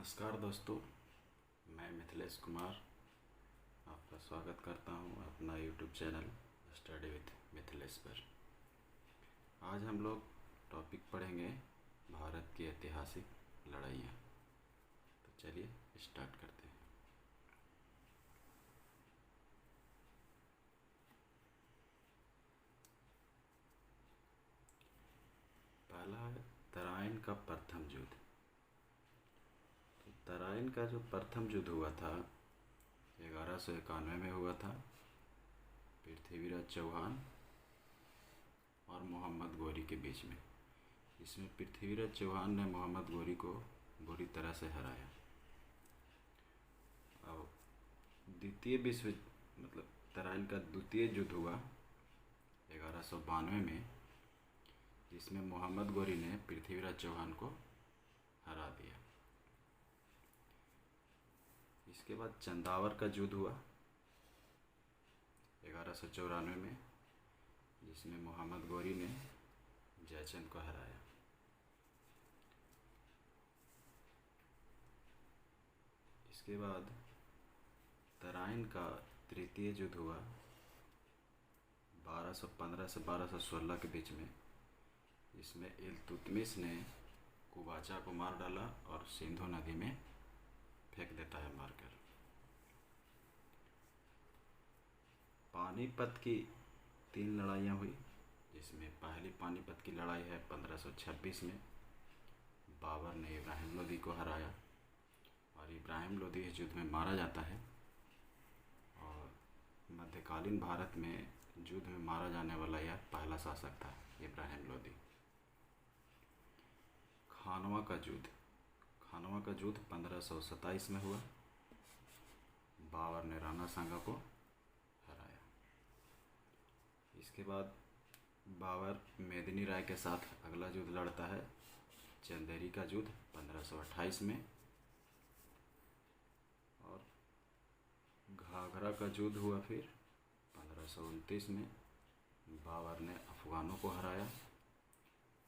नमस्कार दोस्तों, मैं मिथिलेश कुमार आपका स्वागत करता हूं अपना YouTube channel study with Mithilesh पर। आज हम लोग टॉपिक पढ़ेंगे भारत की ऐतिहासिक लड़ाइयाँ। तो चलिए स्टार्ट करते हैं। पहला है तराइन का प्रथम युद्ध। तराइन का जो प्रथम युद्ध हुआ था 1191 में हुआ था। पृथ्वीराज चौहान और मोहम्मद गोरी के बीच में। इसमें पृथ्वीराज चौहान ने मोहम्मद गोरी को बुरी तरह से हराया। और द्वितीय विश्व मतलब तराइन का द्वितीय युद्ध हुआ 1192 में, जिसमें मोहम्मद गोरी ने पृथ्वीराज चौहान को हरा दिया। इसके बाद चंदावर का युद्ध हुआ 1194 में, जिसमें मोहम्मद गोरी ने जयचंद को हराया। इसके बाद तराइन का तृतीय युद्ध हुआ 1215 से 1216 के बीच में, जिसमें इल्तुतमिश ने कुबाचा को मार डाला और सिंधु नदी में फेंक देता है मारकर। पानीपत की 3 लड़ाइयाँ हुई, जिसमें पहली पानीपत की लड़ाई है 1526 में। बाबर ने इब्राहिम लोदी को हराया और इब्राहिम लोदी इस युद्ध में मारा जाता है। और मध्यकालीन भारत में युद्ध में मारा जाने वाला यह पहला शासक था, इब्राहिम लोदी। खानवा का युद्ध 1527 में हुआ। बाबर ने राणा सांगा को हराया। इसके बाद बाबर मेदिनी राय के साथ अगला युद्ध लड़ता है, चंदेरी का युद्ध 1528 में। और घाघरा का युद्ध हुआ फिर 1529 में। बाबर ने अफगानों को हराया।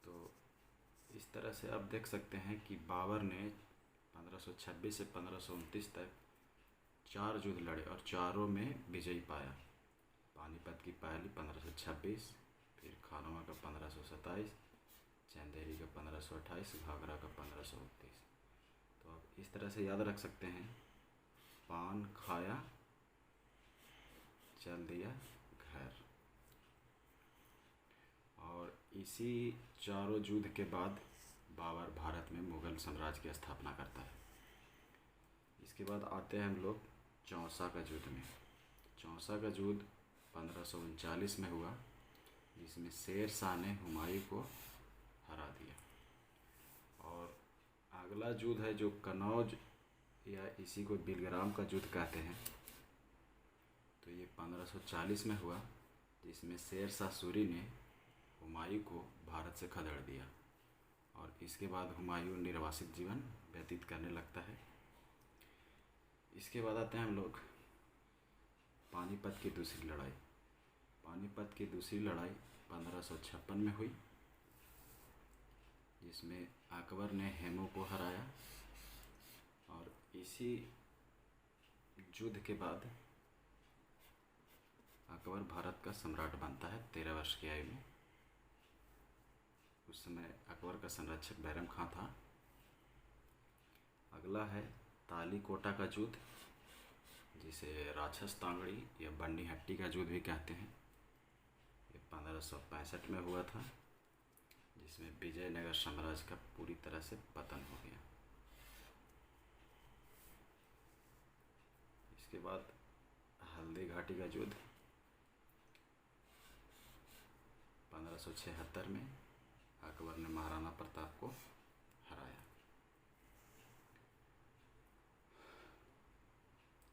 तो इस तरह से आप देख सकते हैं कि बाबर ने 1526 से 1529 तक 4 युद्ध लड़े और चारों में विजयी पाया। पानीपत की पहली 1526, फिर खानवा का 1527, चंदेरी का 1528, घाघरा का 1529। तो आप इस तरह से याद रख सकते हैं, पान खाया चल दिया घर। और इसी चारों युद्ध के बाद बाबर भारत में मुगल साम्राज्य की स्थापना करता है। इसके बाद आते हैं हम लोग चौसा का युद्ध में। चौसा का युद्ध 1539 में हुआ, जिसमें शेर शाह ने हुमायूं को हरा दिया। और अगला युद्ध है जो कनौज या इसी को बिलग्राम का युद्ध कहते हैं। तो ये 1540 में हुआ, जिसमें शेर शाह सूरी ने हुमायूं को भारत से खदेड़ दिया। और इसके बाद हुमायूं निर्वासित जीवन व्यतीत करने लगता है। इसके बाद आते हैं हम लोग पानीपत की दूसरी लड़ाई। पानीपत की दूसरी लड़ाई 1556 में हुई, जिसमें अकबर ने हेमू को हराया। और इसी युद्ध के बाद अकबर भारत का सम्राट बनता है 13 वर्ष की आयु में। उस समय अकबर का संरक्षक बैरम खां था। अगला है ताली कोटा का युद्ध, जिसे राक्षस तांगड़ी या बंडी हट्टी का युद्ध भी कहते हैं। ये 1565 में हुआ था, जिसमें विजयनगर साम्राज्य का पूरी तरह से पतन हो गया। इसके बाद हल्दी घाटी का युद्ध 1576 में अकबर ने महाराणा प्रताप को हराया।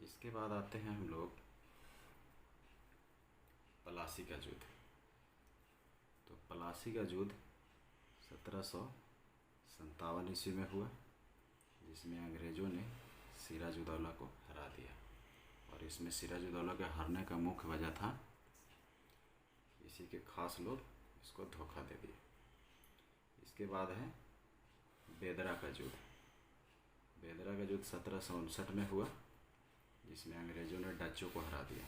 इसके बाद आते हैं हम लोग पलासी का युद्ध। तो पलासी का युद्ध 1757 ईस्वी में हुआ, जिसमें अंग्रेज़ों ने सिराजुद्दौला को हरा दिया। और इसमें सिराजुद्दौला के हारने का मुख्य वजह था इसी के खास लोग इसको धोखा दे दिए। इसके बाद है बेदरा का युद्ध। बेदरा का युद्ध 1759 में हुआ, जिसमें अंग्रेज़ों ने डच्चों को हरा दिया।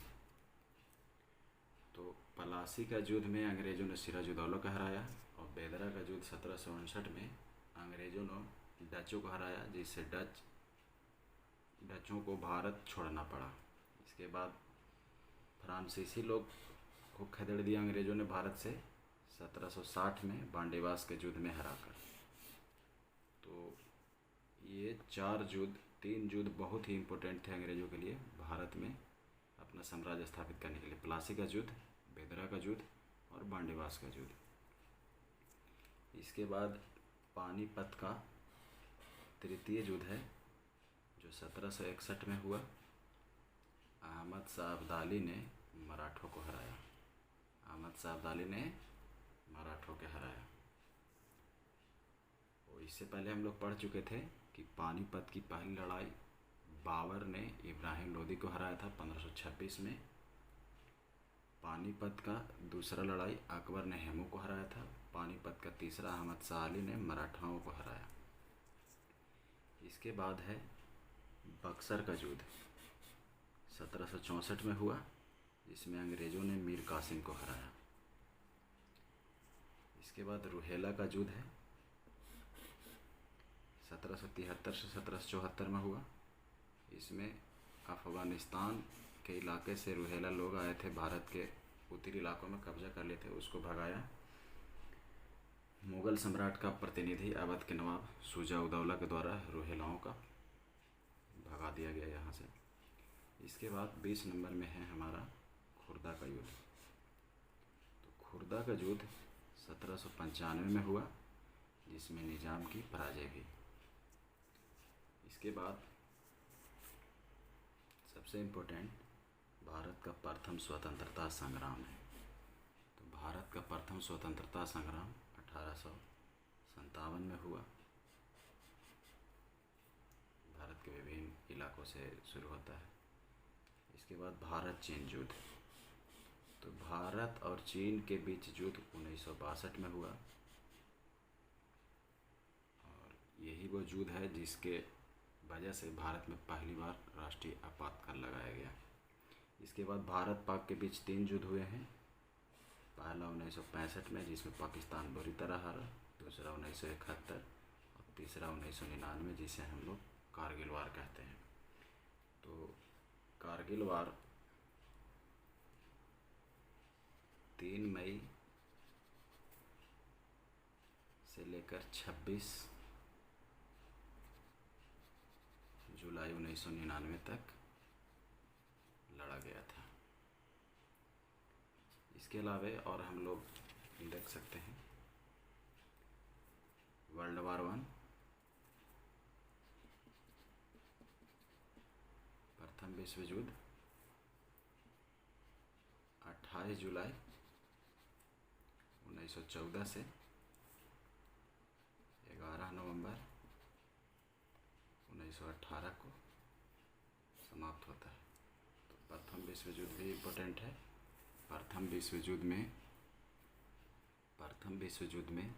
तो पलासी का युद्ध में अंग्रेज़ों ने सिराजुद्दौला को हराया, और बेदरा का युद्ध 1759 में अंग्रेज़ों ने डच्चों को हराया, जिससे डच्चों को भारत छोड़ना पड़ा। इसके बाद फ्रांसीसी लोग को खदेड़ दिया अंग्रेज़ों ने भारत से 1760 में बांडीवास के युद्ध में हराकर। तो ये 3 युद्ध बहुत ही इम्पोर्टेंट थे अंग्रेज़ों के लिए भारत में अपना साम्राज्य स्थापित करने के लिए। प्लासी का युद्ध, बेदरा का युद्ध और बांडीवास का युद्ध। इसके बाद पानीपत का तृतीय युद्ध है, जो 1761 में हुआ। अहमद शाह अब्दाली ने मराठों को हराया। अहमद शाह अब्दाली ने मराठों को हराया। और इससे पहले हम लोग पढ़ चुके थे कि पानीपत की पहली लड़ाई बाबर ने इब्राहिम लोदी को हराया था 1526 में। पानीपत का दूसरा लड़ाई अकबर ने हेमू को हराया था। पानीपत का तीसरा अहमद शाह अली ने मराठाओं को हराया। इसके बाद है बक्सर का युद्ध 1764 में हुआ, जिसमें अंग्रेज़ों ने मीर कासिम को हराया। इसके बाद रुहेला का युद्ध है 1773 से 1774 में हुआ। इसमें अफ़गानिस्तान के इलाके से रुहेला लोग आए थे, भारत के उत्तरी इलाकों में कब्जा कर लिए थे, उसको भगाया। मुग़ल सम्राट का प्रतिनिधि अवध के नवाब शुजा उदौला के द्वारा रुहेलाओं का भगा दिया गया यहाँ से। इसके बाद 20 नंबर में है हमारा खुर्दा का युद्ध। तो खुर्दा का युद्ध 1795 में हुआ, जिसमें निज़ाम की पराजय हुई। इसके बाद सबसे इम्पोर्टेंट भारत का प्रथम स्वतंत्रता संग्राम है। तो भारत का प्रथम स्वतंत्रता संग्राम 1857 में हुआ। भारत के विभिन्न इलाकों से शुरू होता है। इसके बाद भारत चीन युद्ध। तो भारत और चीन के बीच युद्ध 1962 में हुआ, और यही वो युद्ध है जिसके वजह से भारत में पहली बार राष्ट्रीय आपातकाल लगाया गया। इसके बाद भारत पाक के बीच 3 युद्ध हुए हैं। पहला 1965 में, जिसमें पाकिस्तान बुरी तरह हारा। दूसरा 1971 और तीसरा 1999, जिसे हम लोग कारगिल वार कहते हैं। तो कारगिल वार 3 मई से लेकर 26 जुलाई 1999 तक लड़ा गया था। इसके अलावा और हम लोग देख सकते हैं वर्ल्ड वार 1, प्रथम विश्व युद्ध 28 जुलाई 1914 से 11 नवंबर 1918 को समाप्त होता है। तो प्रथम विश्व युद्ध भी इम्पोर्टेंट है। प्रथम विश्व युद्ध में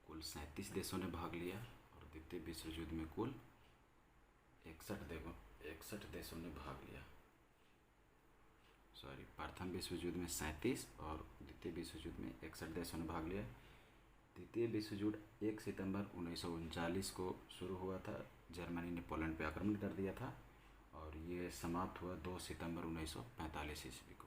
कुल 37 देशों ने भाग लिया, और द्वितीय विश्व युद्ध में कुल 61 देशों ने भाग लिया। प्रथम विश्व युद्ध में 37 और द्वितीय विश्व युद्ध में 61 देशों ने भाग लिया। द्वितीय विश्व युद्ध 1 सितंबर 1939 को शुरू हुआ था। जर्मनी ने पोलैंड पर आक्रमण कर दिया था, और ये समाप्त हुआ 2 सितंबर 1945 ईस्वी को।